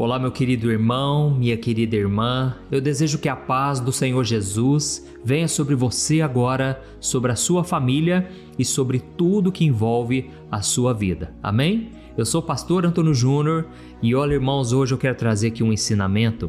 Olá, meu querido irmão, minha querida irmã, eu desejo que a paz do Senhor Jesus venha sobre você agora, sobre a sua família e sobre tudo que envolve a sua vida. Amém? Eu sou o pastor Antônio Júnior e olha, irmãos, hoje eu quero trazer aqui um ensinamento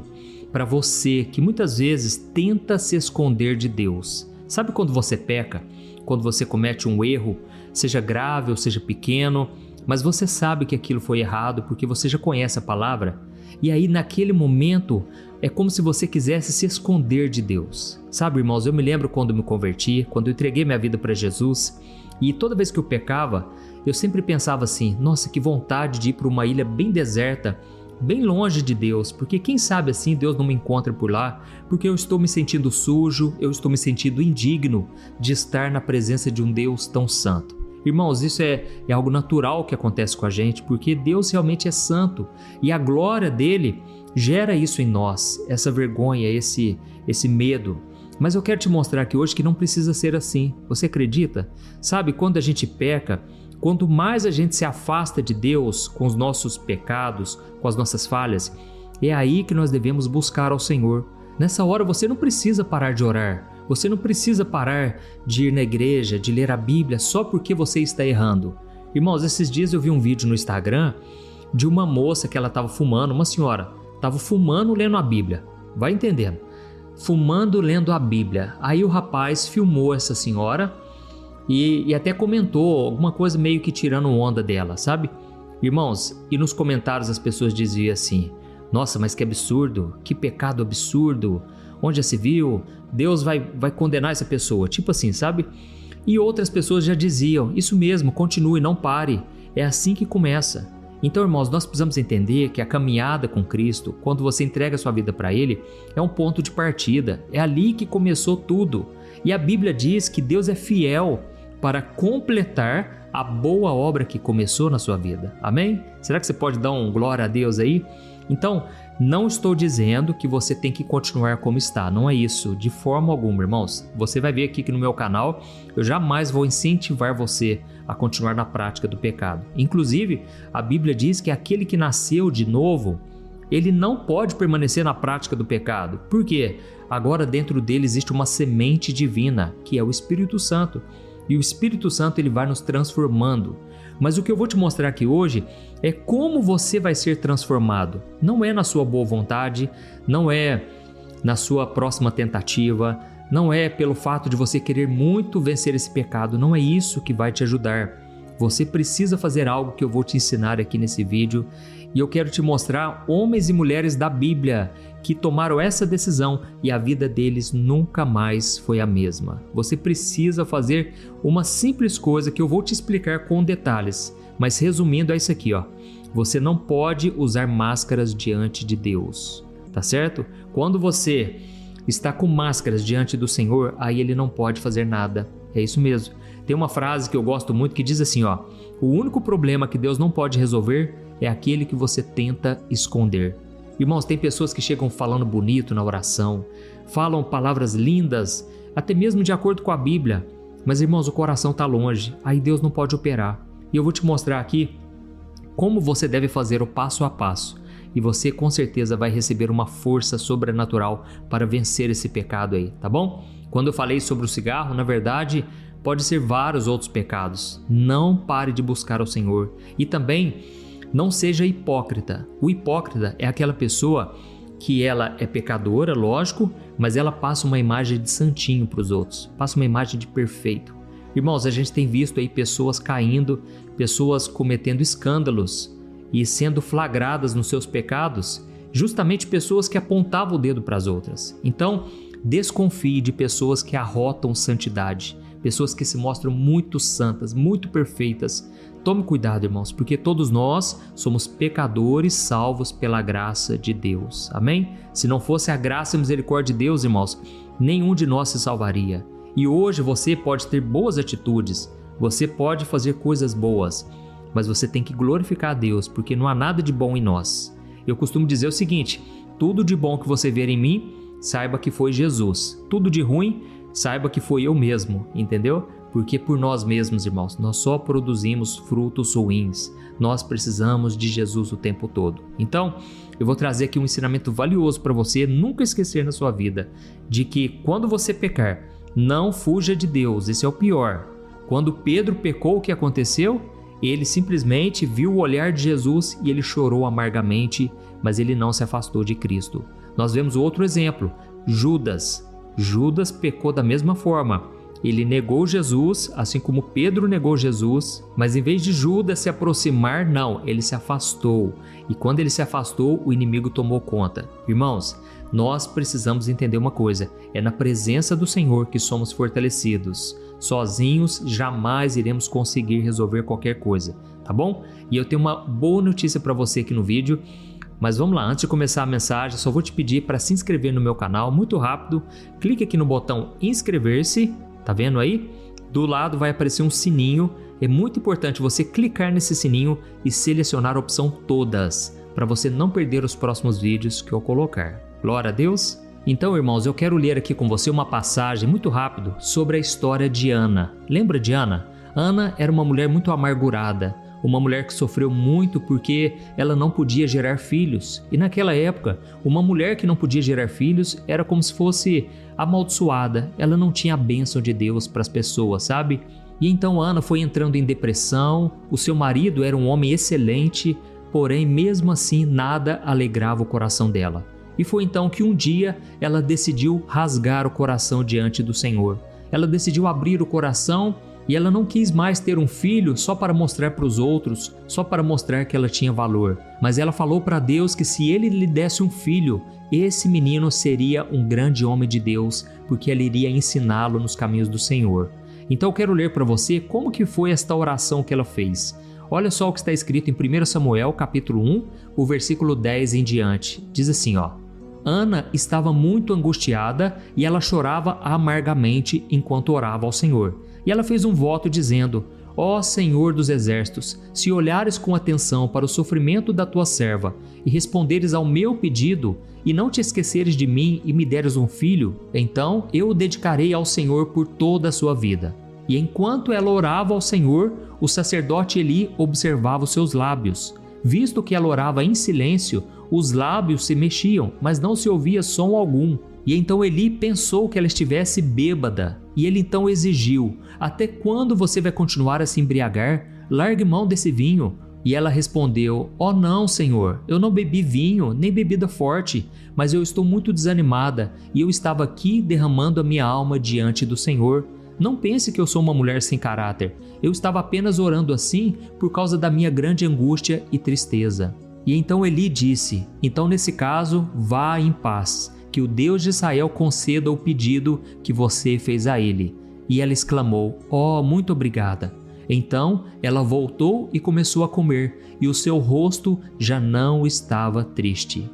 para você que muitas vezes tenta se esconder de Deus. Sabe quando você peca? Quando você comete um erro, seja grave ou seja pequeno, mas você sabe que aquilo foi errado porque você já conhece a palavra? E aí naquele momento é como se você quisesse se esconder de Deus. Sabe, irmãos, eu me lembro quando me converti, quando eu entreguei minha vida para Jesus, e toda vez que eu pecava, eu sempre pensava assim, nossa, que vontade de ir para uma ilha bem deserta, bem longe de Deus, porque quem sabe assim Deus não me encontra por lá, porque eu estou me sentindo sujo, eu estou me sentindo indigno de estar na presença de um Deus tão santo. Irmãos, isso é algo natural que acontece com a gente, porque Deus realmente é santo e a glória dele gera isso em nós, essa vergonha, esse medo. Mas eu quero te mostrar aqui hoje que não precisa ser assim. Você acredita? Sabe, quando a gente peca, quanto mais a gente se afasta de Deus com os nossos pecados, com as nossas falhas, é aí que nós devemos buscar ao Senhor. Nessa hora você não precisa parar de orar. Você não precisa parar de ir na igreja, de ler a Bíblia só porque você está errando. Irmãos, esses dias eu vi um vídeo no Instagram de uma moça que ela estava fumando, uma senhora, estava fumando lendo a Bíblia. Vai entendendo? Fumando lendo a Bíblia. Aí o rapaz filmou essa senhora e até comentou alguma coisa meio que tirando onda dela, sabe? Irmãos, e nos comentários as pessoas diziam assim, nossa, mas que absurdo, que pecado absurdo. Onde já se viu, Deus vai condenar essa pessoa, tipo assim, sabe? E outras pessoas já diziam, isso mesmo, continue, não pare, é assim que começa. Então, irmãos, nós precisamos entender que a caminhada com Cristo, quando você entrega sua vida para Ele, é um ponto de partida, é ali que começou tudo. E a Bíblia diz que Deus é fiel para completar a boa obra que começou na sua vida, amém? Será que você pode dar um glória a Deus aí? Então, não estou dizendo que você tem que continuar como está, não é isso, de forma alguma, irmãos. Você vai ver aqui que no meu canal, eu jamais vou incentivar você a continuar na prática do pecado. Inclusive, a Bíblia diz que aquele que nasceu de novo, ele não pode permanecer na prática do pecado. Por quê? Agora dentro dele existe uma semente divina, que é o Espírito Santo. E o Espírito Santo ele vai nos transformando. Mas o que eu vou te mostrar aqui hoje é como você vai ser transformado. Não é na sua boa vontade, não é na sua próxima tentativa, não é pelo fato de você querer muito vencer esse pecado, não é isso que vai te ajudar. Você precisa fazer algo que eu vou te ensinar aqui nesse vídeo e eu quero te mostrar homens e mulheres da Bíblia que tomaram essa decisão e a vida deles nunca mais foi a mesma. Você precisa fazer uma simples coisa que eu vou te explicar com detalhes, mas resumindo é isso aqui, ó. Você não pode usar máscaras diante de Deus, tá certo? Quando você está com máscaras diante do Senhor, aí Ele não pode fazer nada. É isso mesmo. Tem uma frase que eu gosto muito que diz assim, ó: o único problema que Deus não pode resolver é aquele que você tenta esconder. Irmãos, tem pessoas que chegam falando bonito na oração, falam palavras lindas, até mesmo de acordo com a Bíblia, mas irmãos, o coração está longe, aí Deus não pode operar. E eu vou te mostrar aqui como você deve fazer o passo a passo, e você com certeza vai receber uma força sobrenatural para vencer esse pecado aí, tá bom? Quando eu falei sobre o cigarro, na verdade, pode ser vários outros pecados. Não pare de buscar ao Senhor. E também, não seja hipócrita. O hipócrita é aquela pessoa que ela é pecadora, lógico, mas ela passa uma imagem de santinho para os outros. Passa uma imagem de perfeito. Irmãos, a gente tem visto aí pessoas caindo, pessoas cometendo escândalos e sendo flagradas nos seus pecados, justamente pessoas que apontavam o dedo para as outras. Então, desconfie de pessoas que arrotam santidade, pessoas que se mostram muito santas, muito perfeitas. Tome cuidado, irmãos, porque todos nós somos pecadores salvos pela graça de Deus. Amém? Se não fosse a graça e a misericórdia de Deus, irmãos, nenhum de nós se salvaria. E hoje você pode ter boas atitudes, você pode fazer coisas boas, mas você tem que glorificar a Deus, porque não há nada de bom em nós. Eu costumo dizer o seguinte: tudo de bom que você ver em mim, saiba que foi Jesus. Tudo de ruim, saiba que foi eu mesmo, entendeu? Porque por nós mesmos, irmãos, nós só produzimos frutos ruins. Nós precisamos de Jesus o tempo todo. Então, eu vou trazer aqui um ensinamento valioso para você nunca esquecer na sua vida, de que quando você pecar, não fuja de Deus, esse é o pior. Quando Pedro pecou, o que aconteceu? Ele simplesmente viu o olhar de Jesus e ele chorou amargamente, mas ele não se afastou de Cristo. Nós vemos outro exemplo, Judas. Judas pecou da mesma forma. Ele negou Jesus, assim como Pedro negou Jesus, mas em vez de Judas se aproximar, não, ele se afastou. E quando ele se afastou, o inimigo tomou conta. Irmãos, nós precisamos entender uma coisa, é na presença do Senhor que somos fortalecidos. Sozinhos jamais iremos conseguir resolver qualquer coisa, tá bom? E eu tenho uma boa notícia para você aqui no vídeo. Mas vamos lá, antes de começar a mensagem, só vou te pedir para se inscrever no meu canal, muito rápido. Clique aqui no botão inscrever-se, tá vendo aí? Do lado vai aparecer um sininho, é muito importante você clicar nesse sininho e selecionar a opção todas, para você não perder os próximos vídeos que eu colocar. Glória a Deus! Então, irmãos, eu quero ler aqui com você uma passagem muito rápido sobre a história de Ana. Lembra de Ana? Ana era uma mulher muito amargurada. Uma mulher que sofreu muito porque ela não podia gerar filhos. E naquela época, uma mulher que não podia gerar filhos era como se fosse amaldiçoada. Ela não tinha a bênção de Deus para as pessoas, sabe? E então Ana foi entrando em depressão. O seu marido era um homem excelente, porém mesmo assim nada alegrava o coração dela. E foi então que um dia ela decidiu rasgar o coração diante do Senhor. Ela decidiu abrir o coração e ela não quis mais ter um filho só para mostrar para os outros, só para mostrar que ela tinha valor. Mas ela falou para Deus que se ele lhe desse um filho, esse menino seria um grande homem de Deus, porque ela iria ensiná-lo nos caminhos do Senhor. Então eu quero ler para você como que foi esta oração que ela fez. Olha só o que está escrito em 1 Samuel, capítulo 1, o versículo 10 em diante. Diz assim, ó: Ana estava muito angustiada e ela chorava amargamente enquanto orava ao Senhor. E ela fez um voto dizendo: Ó Senhor dos exércitos, se olhares com atenção para o sofrimento da tua serva e responderes ao meu pedido e não te esqueceres de mim e me deres um filho, então eu o dedicarei ao Senhor por toda a sua vida. E enquanto ela orava ao Senhor, o sacerdote Eli observava os seus lábios. Visto que ela orava em silêncio, os lábios se mexiam, mas não se ouvia som algum. E então Eli pensou que ela estivesse bêbada, e ele então exigiu: Até quando você vai continuar a se embriagar? Largue mão desse vinho. E ela respondeu: Oh não, Senhor, eu não bebi vinho, nem bebida forte, mas eu estou muito desanimada, e eu estava aqui derramando a minha alma diante do Senhor. Não pense que eu sou uma mulher sem caráter, eu estava apenas orando assim por causa da minha grande angústia e tristeza. E então Eli disse: Então nesse caso, vá em paz. Que o Deus de Israel conceda o pedido que você fez a ele. E ela exclamou: Oh, muito obrigada. Então ela voltou e começou a comer, e o seu rosto já não estava triste.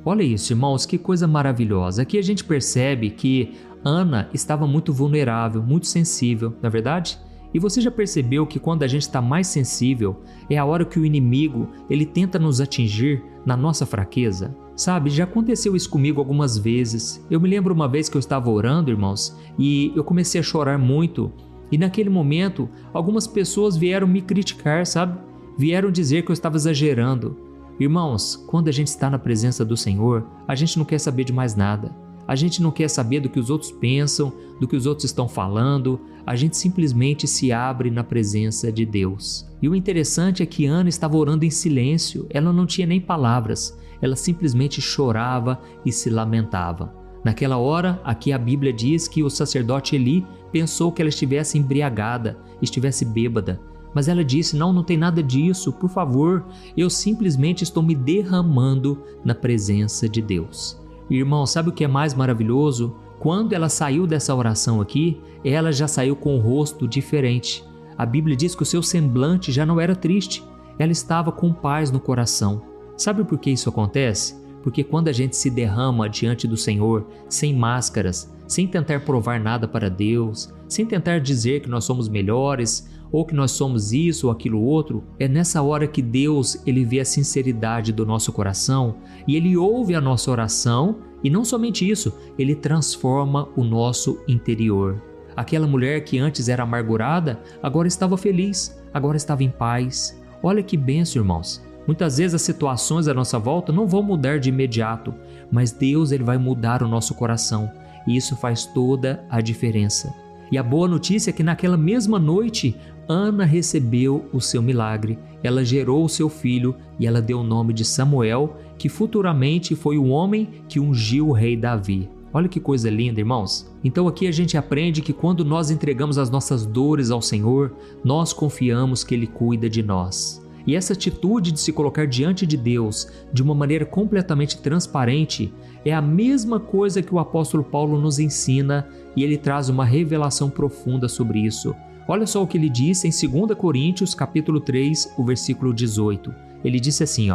Olha isso, irmãos, que coisa maravilhosa. Aqui a gente percebe que Ana estava muito vulnerável, muito sensível, não é verdade? E você já percebeu que quando a gente está mais sensível, é a hora que o inimigo ele tenta nos atingir na nossa fraqueza? Sabe, já aconteceu isso comigo algumas vezes. Eu me lembro uma vez que eu estava orando, irmãos, e eu comecei a chorar muito. E naquele momento, algumas pessoas vieram me criticar, sabe? Vieram dizer que eu estava exagerando. Irmãos, quando a gente está na presença do Senhor, a gente não quer saber de mais nada. A gente não quer saber do que os outros pensam, do que os outros estão falando. A gente simplesmente se abre na presença de Deus. E o interessante é que Ana estava orando em silêncio. Ela não tinha nem palavras. Ela simplesmente chorava e se lamentava. Naquela hora, aqui a Bíblia diz que o sacerdote Eli pensou que ela estivesse embriagada, estivesse bêbada. Mas ela disse: não tem nada disso, por favor, eu simplesmente estou me derramando na presença de Deus. Irmão, sabe o que é mais maravilhoso? Quando ela saiu dessa oração aqui, ela já saiu com o rosto diferente. A Bíblia diz que o seu semblante já não era triste, ela estava com paz no coração. Sabe por que isso acontece? Porque quando a gente se derrama diante do Senhor, sem máscaras, sem tentar provar nada para Deus, sem tentar dizer que nós somos melhores, ou que nós somos isso ou aquilo outro, é nessa hora que Deus ele vê a sinceridade do nosso coração e Ele ouve a nossa oração e não somente isso, Ele transforma o nosso interior. Aquela mulher que antes era amargurada, agora estava feliz, agora estava em paz. Olha que bênção, irmãos. Muitas vezes as situações à nossa volta não vão mudar de imediato, mas Deus ele vai mudar o nosso coração e isso faz toda a diferença. E a boa notícia é que naquela mesma noite, Ana recebeu o seu milagre. Ela gerou o seu filho e ela deu o nome de Samuel, que futuramente foi o homem que ungiu o rei Davi. Olha que coisa linda, irmãos. Então aqui a gente aprende que quando nós entregamos as nossas dores ao Senhor, nós confiamos que Ele cuida de nós. E essa atitude de se colocar diante de Deus de uma maneira completamente transparente é a mesma coisa que o apóstolo Paulo nos ensina e ele traz uma revelação profunda sobre isso. Olha só o que ele disse em 2 Coríntios capítulo 3, o versículo 18. Ele disse assim,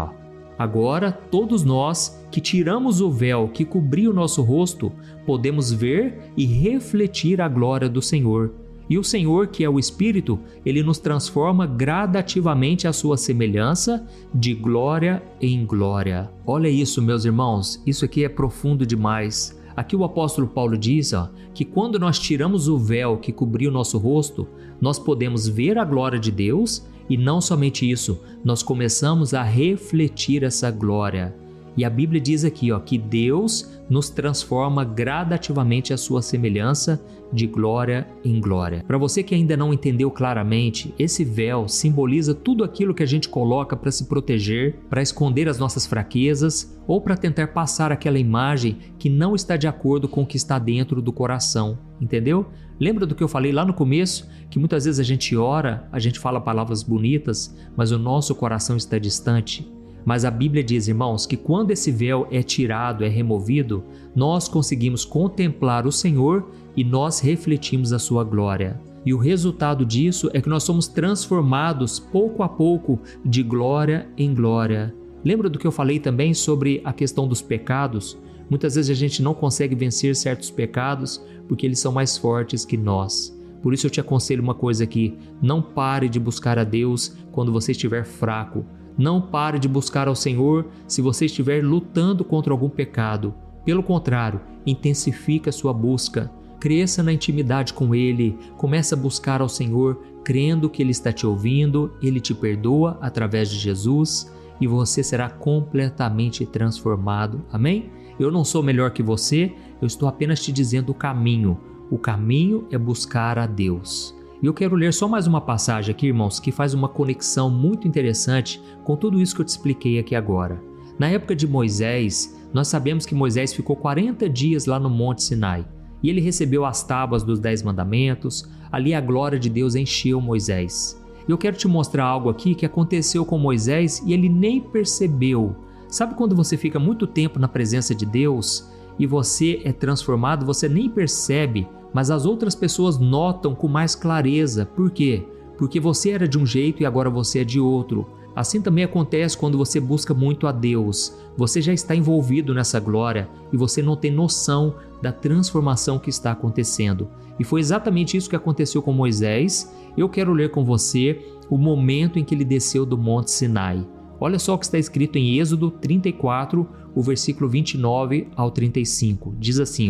agora todos nós que tiramos o véu que cobria o nosso rosto, podemos ver e refletir a glória do Senhor. E o Senhor, que é o Espírito, Ele nos transforma gradativamente à sua semelhança, de glória em glória. Olha isso, meus irmãos, isso aqui é profundo demais. Aqui o apóstolo Paulo diz que quando nós tiramos o véu que cobria o nosso rosto, nós podemos ver a glória de Deus e não somente isso, nós começamos a refletir essa glória. E a Bíblia diz aqui que Deus nos transforma gradativamente à sua semelhança, de glória em glória. Para você que ainda não entendeu claramente, esse véu simboliza tudo aquilo que a gente coloca para se proteger, para esconder as nossas fraquezas ou para tentar passar aquela imagem que não está de acordo com o que está dentro do coração, entendeu? Lembra do que eu falei lá no começo? Que muitas vezes a gente ora, a gente fala palavras bonitas, mas o nosso coração está distante. Mas a Bíblia diz, irmãos, que quando esse véu é tirado, é removido, nós conseguimos contemplar o Senhor e nós refletimos a sua glória. E o resultado disso é que nós somos transformados pouco a pouco de glória em glória. Lembra do que eu falei também sobre a questão dos pecados? Muitas vezes a gente não consegue vencer certos pecados porque eles são mais fortes que nós. Por isso eu te aconselho uma coisa aqui, não pare de buscar a Deus quando você estiver fraco. Não pare de buscar ao Senhor se você estiver lutando contra algum pecado. Pelo contrário, intensifique a sua busca. Cresça na intimidade com Ele. Comece a buscar ao Senhor, crendo que Ele está te ouvindo, Ele te perdoa através de Jesus e você será completamente transformado. Amém? Eu não sou melhor que você, eu estou apenas te dizendo o caminho. O caminho é buscar a Deus. E eu quero ler só mais uma passagem aqui, irmãos, que faz uma conexão muito interessante com tudo isso que eu te expliquei aqui agora. Na época de Moisés, nós sabemos que Moisés ficou 40 dias lá no Monte Sinai. E ele recebeu as tábuas dos 10 mandamentos, ali a glória de Deus encheu Moisés. E eu quero te mostrar algo aqui que aconteceu com Moisés e ele nem percebeu. Sabe quando você fica muito tempo na presença de Deus e você é transformado, você nem percebe, mas as outras pessoas notam com mais clareza. Por quê? Porque você era de um jeito e agora você é de outro. Assim também acontece quando você busca muito a Deus. Você já está envolvido nessa glória e você não tem noção da transformação que está acontecendo. E foi exatamente isso que aconteceu com Moisés. Eu quero ler com você o momento em que ele desceu do Monte Sinai. Olha só o que está escrito em Êxodo 34, o versículo 29 ao 35. Diz assim,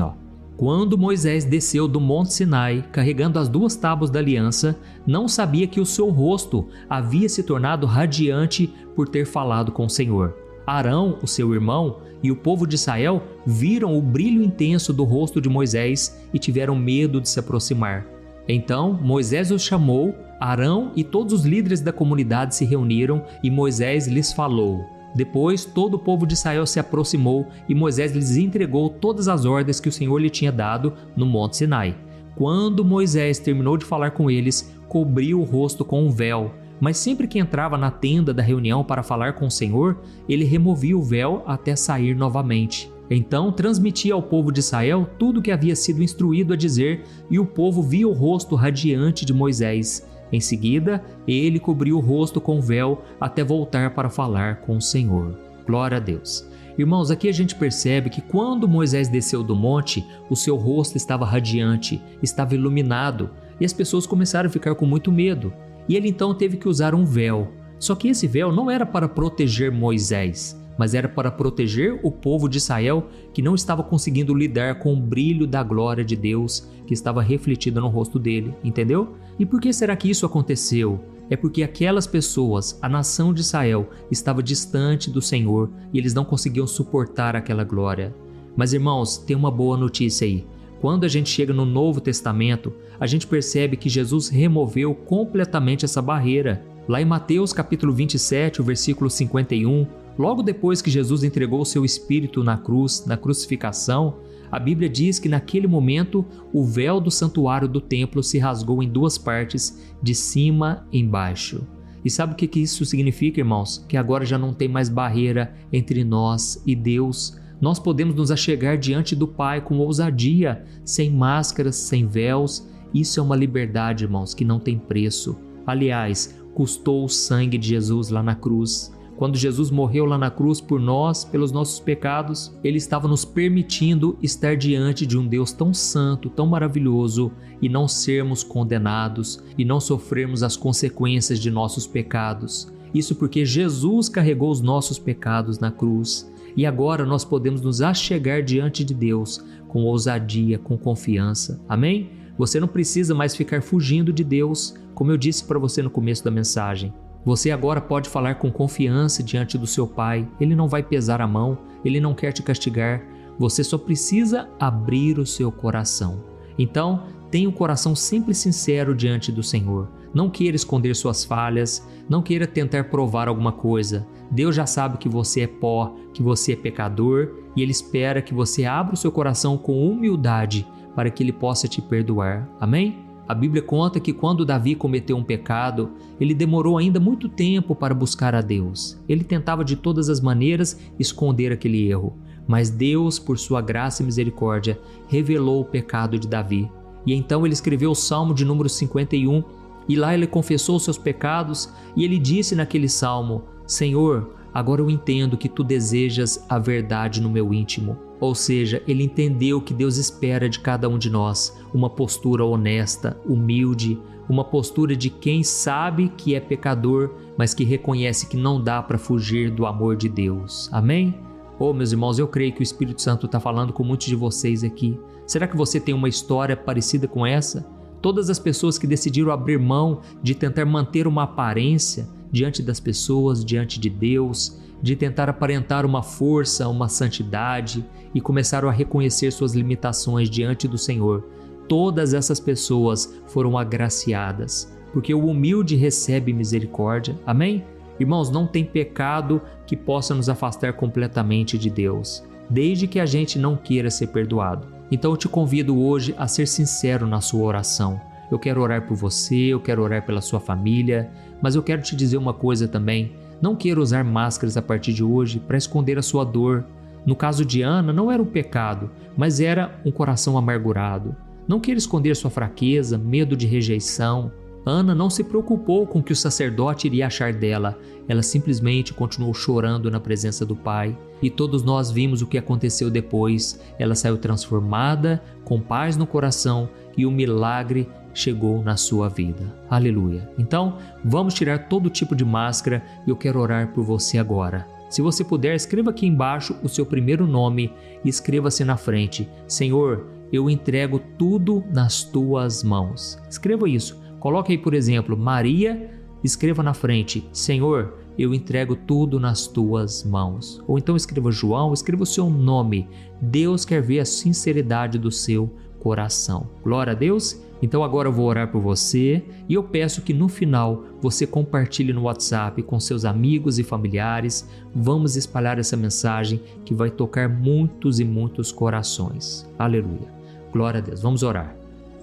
Quando Moisés desceu do Monte Sinai, carregando as 2 tábuas da aliança, não sabia que o seu rosto havia se tornado radiante por ter falado com o Senhor. Arão, o seu irmão, e o povo de Israel viram o brilho intenso do rosto de Moisés e tiveram medo de se aproximar. Então Moisés os chamou, Arão e todos os líderes da comunidade se reuniram e Moisés lhes falou. Depois todo o povo de Israel se aproximou e Moisés lhes entregou todas as ordens que o Senhor lhe tinha dado no Monte Sinai. Quando Moisés terminou de falar com eles, cobriu o rosto com um véu. Mas sempre que entrava na tenda da reunião para falar com o Senhor, ele removia o véu até sair novamente. Então transmitia ao povo de Israel tudo o que havia sido instruído a dizer, e o povo via o rosto radiante de Moisés. Em seguida, ele cobriu o rosto com o véu até voltar para falar com o Senhor. Glória a Deus. Irmãos, aqui a gente percebe que quando Moisés desceu do monte, o seu rosto estava radiante, estava iluminado, e as pessoas começaram a ficar com muito medo. E ele então teve que usar um véu. Só que esse véu não era para proteger Moisés, mas era para proteger o povo de Israel que não estava conseguindo lidar com o brilho da glória de Deus que estava refletida no rosto dele, entendeu? E por que será que isso aconteceu? É porque aquelas pessoas, a nação de Israel, estava distante do Senhor e eles não conseguiam suportar aquela glória. Mas irmãos, tem uma boa notícia aí. Quando a gente chega no Novo Testamento, a gente percebe que Jesus removeu completamente essa barreira. Lá em Mateus capítulo 27, o versículo 51, logo depois que Jesus entregou o seu espírito na cruz, na crucificação, a Bíblia diz que naquele momento o véu do santuário do templo se rasgou em duas partes, de cima e embaixo. E sabe o que isso significa, irmãos? Que agora já não tem mais barreira entre nós e Deus. Nós podemos nos achegar diante do Pai com ousadia, sem máscaras, sem véus. Isso é uma liberdade, irmãos, que não tem preço. Aliás, custou o sangue de Jesus lá na cruz. Quando Jesus morreu lá na cruz por nós, pelos nossos pecados, Ele estava nos permitindo estar diante de um Deus tão santo, tão maravilhoso, e não sermos condenados e não sofrermos as consequências de nossos pecados. Isso porque Jesus carregou os nossos pecados na cruz. E agora nós podemos nos achegar diante de Deus com ousadia, com confiança. Amém? Você não precisa mais ficar fugindo de Deus, como eu disse para você no começo da mensagem. Você agora pode falar com confiança diante do seu Pai. Ele não vai pesar a mão, Ele não quer te castigar. Você só precisa abrir o seu coração. Então, tenha um coração sempre sincero diante do Senhor. Não queira esconder suas falhas, não queira tentar provar alguma coisa. Deus já sabe que você é pó, que você é pecador, e Ele espera que você abra o seu coração com humildade para que Ele possa te perdoar. Amém? A Bíblia conta que quando Davi cometeu um pecado, ele demorou ainda muito tempo para buscar a Deus. Ele tentava de todas as maneiras esconder aquele erro, mas Deus, por sua graça e misericórdia, revelou o pecado de Davi. E então ele escreveu o Salmo de número 51, e lá ele confessou os seus pecados, e ele disse naquele salmo: Senhor, agora eu entendo que Tu desejas a verdade no meu íntimo. Ou seja, ele entendeu que Deus espera de cada um de nós uma postura honesta, humilde, uma postura de quem sabe que é pecador, mas que reconhece que não dá para fugir do amor de Deus. Amém? Oh, meus irmãos, eu creio que o Espírito Santo está falando com muitos de vocês aqui. Será que você tem uma história parecida com essa? Todas as pessoas que decidiram abrir mão de tentar manter uma aparência diante das pessoas, diante de Deus, de tentar aparentar uma força, uma santidade, e começaram a reconhecer suas limitações diante do Senhor. Todas essas pessoas foram agraciadas, porque o humilde recebe misericórdia. Amém? Irmãos, não tem pecado que possa nos afastar completamente de Deus, desde que a gente não queira ser perdoado. Então eu te convido hoje a ser sincero na sua oração. Eu quero orar por você, eu quero orar pela sua família, mas eu quero te dizer uma coisa também. Não queira usar máscaras a partir de hoje para esconder a sua dor. No caso de Ana, não era um pecado, mas era um coração amargurado. Não queira esconder sua fraqueza, medo de rejeição. Ana não se preocupou com o que o sacerdote iria achar dela. Ela simplesmente continuou chorando na presença do Pai. E todos nós vimos o que aconteceu depois. Ela saiu transformada, com paz no coração, e o milagre chegou na sua vida. Aleluia! Então, vamos tirar todo tipo de máscara e eu quero orar por você agora. Se você puder, escreva aqui embaixo o seu primeiro nome e escreva-se na frente: Senhor, eu entrego tudo nas Tuas mãos. Escreva isso. Coloque aí, por exemplo, Maria, escreva na frente: Senhor, eu entrego tudo nas Tuas mãos. Ou então escreva João, escreva o seu nome. Deus quer ver a sinceridade do seu coração. Glória a Deus! Então agora eu vou orar por você e eu peço que no final você compartilhe no WhatsApp com seus amigos e familiares. Vamos espalhar essa mensagem que vai tocar muitos e muitos corações. Aleluia! Glória a Deus! Vamos orar.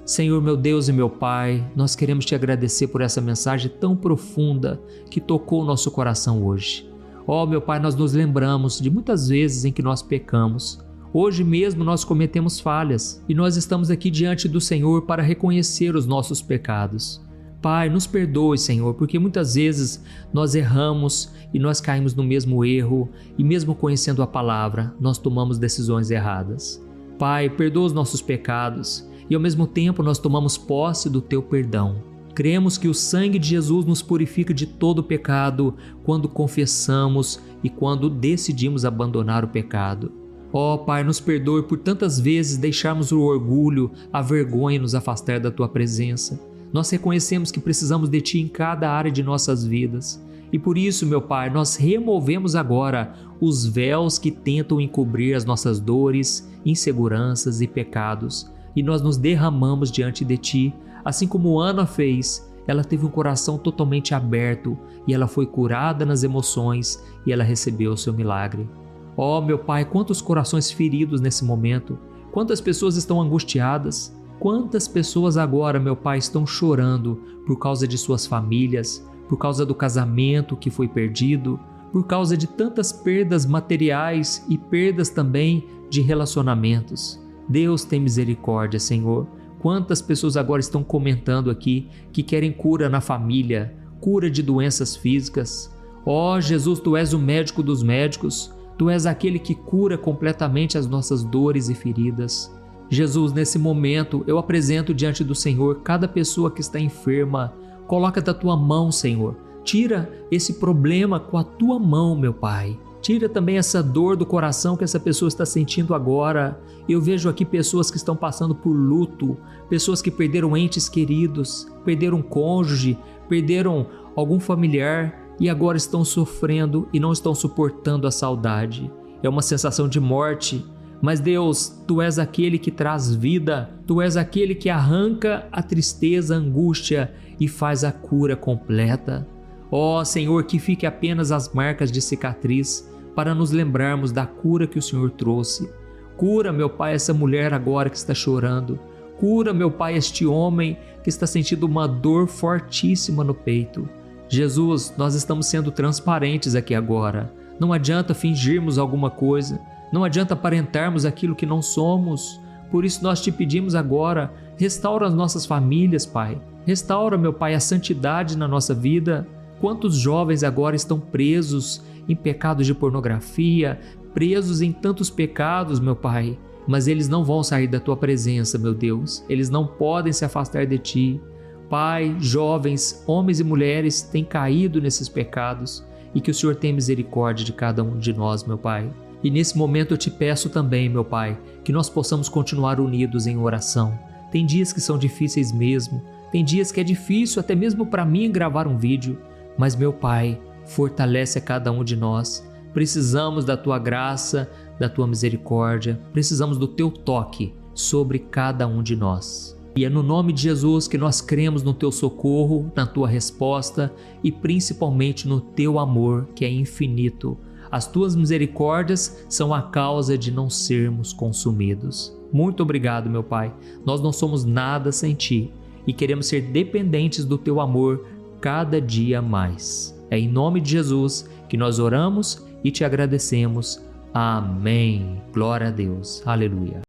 Senhor, meu Deus e meu Pai, nós queremos te agradecer por essa mensagem tão profunda que tocou o nosso coração hoje. Ó, meu Pai, nós nos lembramos de muitas vezes em que nós pecamos. Hoje mesmo nós cometemos falhas e nós estamos aqui diante do Senhor para reconhecer os nossos pecados. Pai, nos perdoe, Senhor, porque muitas vezes nós erramos e nós caímos no mesmo erro e mesmo conhecendo a palavra, nós tomamos decisões erradas. Pai, perdoa os nossos pecados e ao mesmo tempo nós tomamos posse do Teu perdão. Cremos que o sangue de Jesus nos purifica de todo pecado quando confessamos e quando decidimos abandonar o pecado. Ó Pai, nos perdoe por tantas vezes deixarmos o orgulho, a vergonha nos afastar da Tua presença. Nós reconhecemos que precisamos de Ti em cada área de nossas vidas. E por isso, meu Pai, nós removemos agora os véus que tentam encobrir as nossas dores, inseguranças e pecados. E nós nos derramamos diante de Ti, assim como Ana fez. Ela teve um coração totalmente aberto e ela foi curada nas emoções e ela recebeu o seu milagre. Ó, meu Pai, quantos corações feridos nesse momento, quantas pessoas estão angustiadas, quantas pessoas agora, meu Pai, estão chorando por causa de suas famílias, por causa do casamento que foi perdido, por causa de tantas perdas materiais e perdas também de relacionamentos. Deus tem misericórdia, Senhor. Quantas pessoas agora estão comentando aqui que querem cura na família, cura de doenças físicas. Ó Jesus, Tu és o médico dos médicos, Tu és aquele que cura completamente as nossas dores e feridas. Jesus, nesse momento eu apresento diante do Senhor cada pessoa que está enferma. Coloca da Tua mão, Senhor. Tira esse problema com a Tua mão, meu Pai. Tira também essa dor do coração que essa pessoa está sentindo agora. Eu vejo aqui pessoas que estão passando por luto, pessoas que perderam entes queridos, perderam um cônjuge, perderam algum familiar e agora estão sofrendo e não estão suportando a saudade. É uma sensação de morte. Mas Deus, Tu és aquele que traz vida, Tu és aquele que arranca a tristeza, a angústia e faz a cura completa. Ó Senhor, que fique apenas as marcas de cicatriz para nos lembrarmos da cura que o Senhor trouxe. Cura, meu Pai, essa mulher agora que está chorando. Cura, meu Pai, este homem que está sentindo uma dor fortíssima no peito. Jesus, nós estamos sendo transparentes aqui agora. Não adianta fingirmos alguma coisa. Não adianta aparentarmos aquilo que não somos. Por isso nós Te pedimos agora, restaura as nossas famílias, Pai. Restaura, meu Pai, a santidade na nossa vida. Quantos jovens agora estão presos em pecados de pornografia, presos em tantos pecados, meu Pai, mas eles não vão sair da Tua presença, meu Deus. Eles não podem se afastar de Ti. Pai, jovens, homens e mulheres têm caído nesses pecados e que o Senhor tenha misericórdia de cada um de nós, meu Pai. E nesse momento eu Te peço também, meu Pai, que nós possamos continuar unidos em oração. Tem dias que são difíceis mesmo, tem dias que é difícil até mesmo para mim gravar um vídeo, mas, meu Pai, fortalece a cada um de nós. Precisamos da Tua graça, da Tua misericórdia, precisamos do Teu toque sobre cada um de nós. E é no nome de Jesus que nós cremos no Teu socorro, na Tua resposta e principalmente no Teu amor, que é infinito. As Tuas misericórdias são a causa de não sermos consumidos. Muito obrigado, meu Pai. Nós não somos nada sem Ti e queremos ser dependentes do Teu amor cada dia mais. É em nome de Jesus que nós oramos e Te agradecemos. Amém. Glória a Deus. Aleluia.